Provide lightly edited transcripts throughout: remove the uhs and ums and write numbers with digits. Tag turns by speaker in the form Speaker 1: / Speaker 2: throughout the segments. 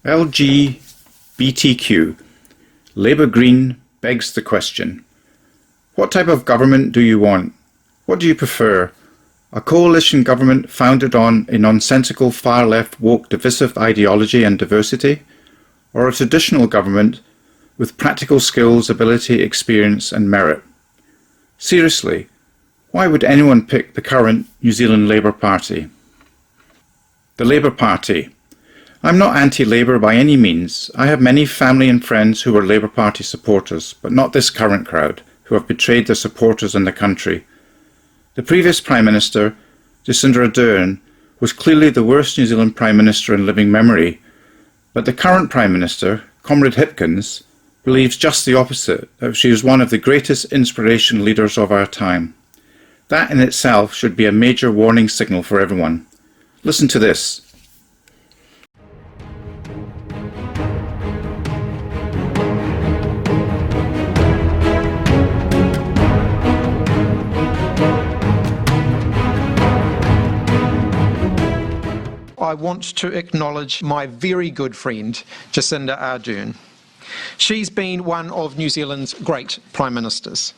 Speaker 1: LGBTQ, Labour Green begs the question. What type of government do you want? What do you prefer? A coalition government founded on a nonsensical far-left woke divisive ideology and diversity? Or a traditional government with practical skills, ability, experience and merit? Seriously, why would anyone pick the current New Zealand Labour Party? The Labour Party. I'm not anti-Labour by any means. I have many family and friends who were Labour Party supporters, but not this current crowd, who have betrayed their supporters and the country. The previous Prime Minister, Jacinda Ardern, was clearly the worst New Zealand Prime Minister in living memory, but the current Prime Minister, Comrade Hipkins, believes just the opposite, that she is one of the greatest inspiration leaders of our time. That in itself should be a major warning signal for everyone. Listen to this.
Speaker 2: I want to acknowledge my very good friend, Jacinda Ardern. She's been one of New Zealand's great Prime Ministers.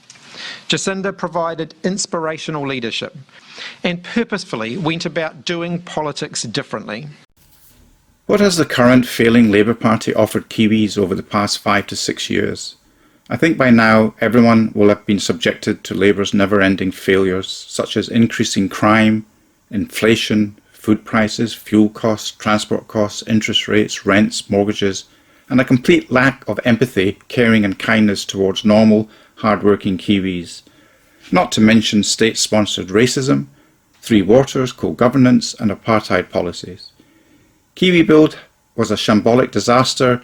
Speaker 2: Jacinda provided inspirational leadership and purposefully went about doing politics differently.
Speaker 1: What has the current failing Labour Party offered Kiwis over the past 5 to 6 years? I think by now everyone will have been subjected to Labour's never-ending failures, such as increasing crime, inflation, food prices, fuel costs, transport costs, interest rates, rents, mortgages, and a complete lack of empathy, caring and kindness towards normal, hard-working Kiwis. Not to mention state-sponsored racism, three waters, co-governance and apartheid policies. Kiwi Build was a shambolic disaster,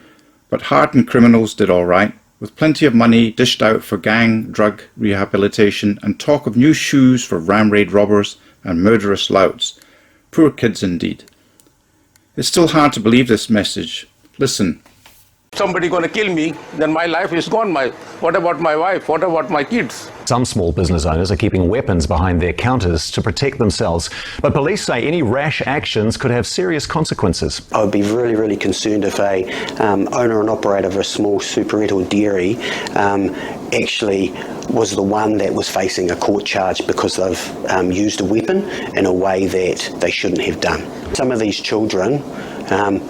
Speaker 1: but hardened criminals did all right, with plenty of money dished out for gang, drug rehabilitation and talk of new shoes for ram raid robbers and murderous louts. Poor kids indeed. It's still hard to believe this message. Listen.
Speaker 3: Somebody going to kill me, then my life is gone. What about my wife? What about my kids?
Speaker 4: Some small business owners are keeping weapons behind their counters to protect themselves, but police say any rash actions could have serious consequences.
Speaker 5: I would be really, really concerned if a owner and operator of a small super-retail dairy actually was the one that was facing a court charge because they've used a weapon in a way that they shouldn't have done. Some of these children,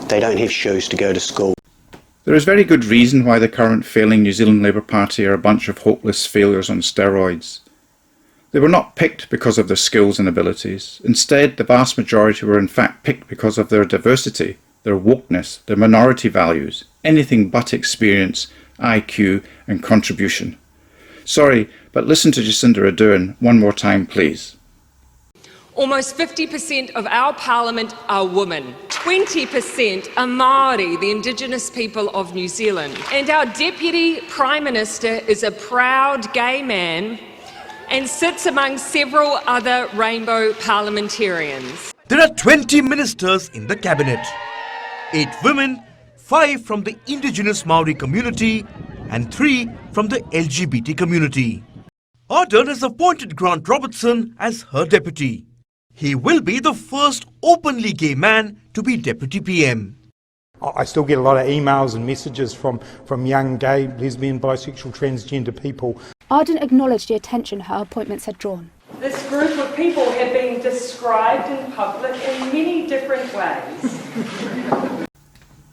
Speaker 5: they don't have shoes to go to school.
Speaker 1: There is very good reason why the current failing New Zealand Labour Party are a bunch of hopeless failures on steroids. They were not picked because of their skills and abilities. Instead, the vast majority were in fact picked because of their diversity, their wokeness, their minority values, anything but experience, IQ and contribution. Sorry, but listen to Jacinda Ardern one more time, please.
Speaker 6: Almost 50% of our parliament are women. 20% are Maori, the Indigenous people of New Zealand. And our Deputy Prime Minister is a proud gay man and sits among several other rainbow parliamentarians.
Speaker 7: There are 20 ministers in the cabinet. 8 women, 5 from the Indigenous Maori community and 3 from the LGBT community. Ardern has appointed Grant Robertson as her deputy. He will be the first openly gay man to be Deputy PM.
Speaker 8: I still get a lot of emails and messages from young gay, lesbian, bisexual, transgender people.
Speaker 9: Ardern acknowledged the attention her appointments had drawn.
Speaker 6: This group of people have been described in public in many different ways.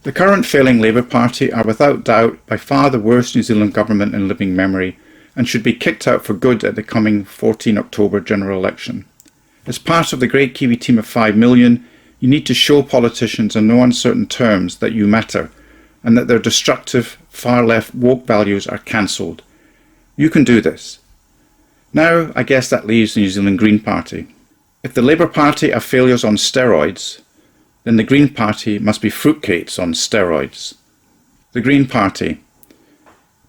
Speaker 1: The current failing Labour Party are without doubt by far the worst New Zealand government in living memory and should be kicked out for good at the coming 14 October general election. As part of the great Kiwi team of 5 million, you need to show politicians in no uncertain terms that you matter and that their destructive, far-left woke values are cancelled. You can do this. Now, I guess that leaves the New Zealand Green Party. If the Labour Party are failures on steroids, then the Green Party must be fruitcakes on steroids. The Green Party.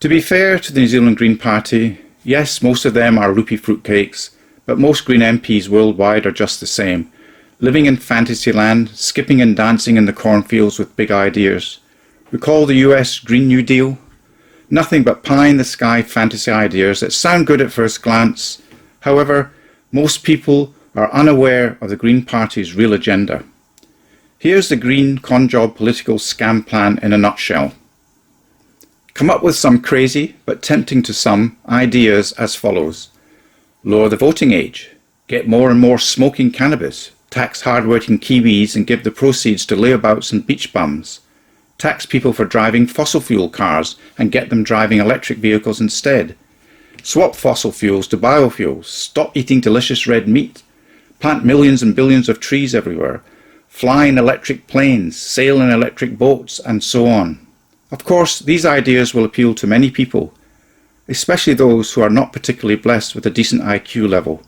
Speaker 1: To be fair to the New Zealand Green Party, yes, most of them are loopy fruitcakes, but most Green MPs worldwide are just the same, living in fantasyland, skipping and dancing in the cornfields with big ideas. Recall the US Green New Deal? Nothing but pie-in-the-sky fantasy ideas that sound good at first glance. However, most people are unaware of the Green Party's real agenda. Here's the Green con job political scam plan in a nutshell. Come up with some crazy, but tempting to some, ideas as follows. Lower the voting age. Get more and more smoking cannabis. Tax hard-working Kiwis and give the proceeds to layabouts and beach bums. Tax people for driving fossil fuel cars and get them driving electric vehicles instead. Swap fossil fuels to biofuels. Stop eating delicious red meat. Plant millions and billions of trees everywhere. Fly in electric planes, sail in electric boats, and so on. Of course, these ideas will appeal to many people, especially those who are not particularly blessed with a decent IQ level.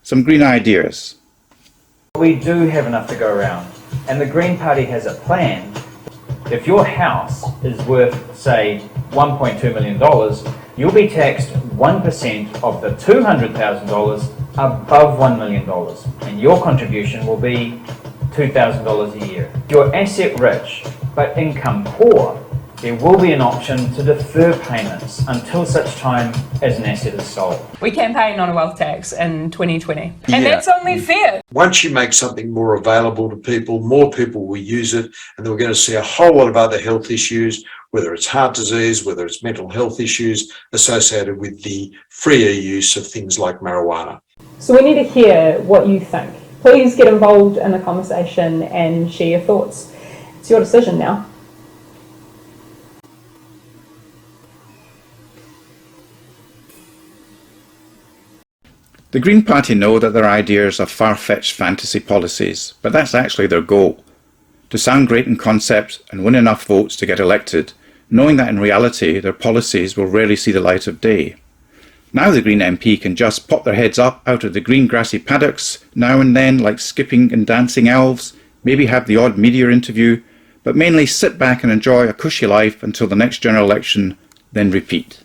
Speaker 1: Some green ideas.
Speaker 10: We do have enough to go around, and the Green Party has a plan. If your house is worth, say, $1.2 million, you'll be taxed 1% of the $200,000 above $1 million, and your contribution will be $2,000 a year. If you're asset rich but income poor, there will be an option to defer payments until such time as an asset is sold.
Speaker 11: We campaign on a wealth tax in 2020, and that's only fair.
Speaker 12: Once you make something more available to people, more people will use it, and then we're going to see a whole lot of other health issues, whether it's heart disease, whether it's mental health issues associated with the freer use of things like marijuana.
Speaker 13: So we need to hear what you think. Please get involved in the conversation and share your thoughts. It's your decision now.
Speaker 1: The Green Party know that their ideas are far-fetched fantasy policies, but that's actually their goal. To sound great in concept and win enough votes to get elected, knowing that in reality their policies will rarely see the light of day. Now the Green MP can just pop their heads up out of the green grassy paddocks, now and then like skipping and dancing elves, maybe have the odd media interview, but mainly sit back and enjoy a cushy life until the next general election, then repeat.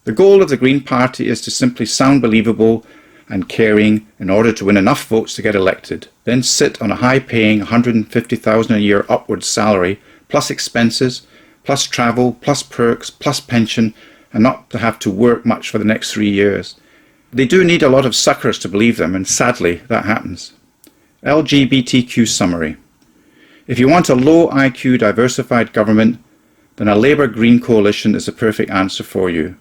Speaker 1: The goal of the Green Party is to simply sound believable and caring in order to win enough votes to get elected, then sit on a high-paying $150,000 a year upwards salary, plus expenses, plus travel, plus perks, plus pension, and not to have to work much for the next 3 years. They do need a lot of suckers to believe them, and sadly that happens. LGBTQ summary. If you want a low IQ diversified government, then a Labour-Green coalition is the perfect answer for you.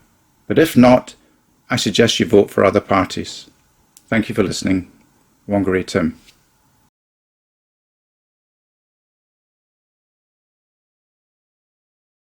Speaker 1: But if not, I suggest you vote for other parties. Thank you for listening. WhangareiTim.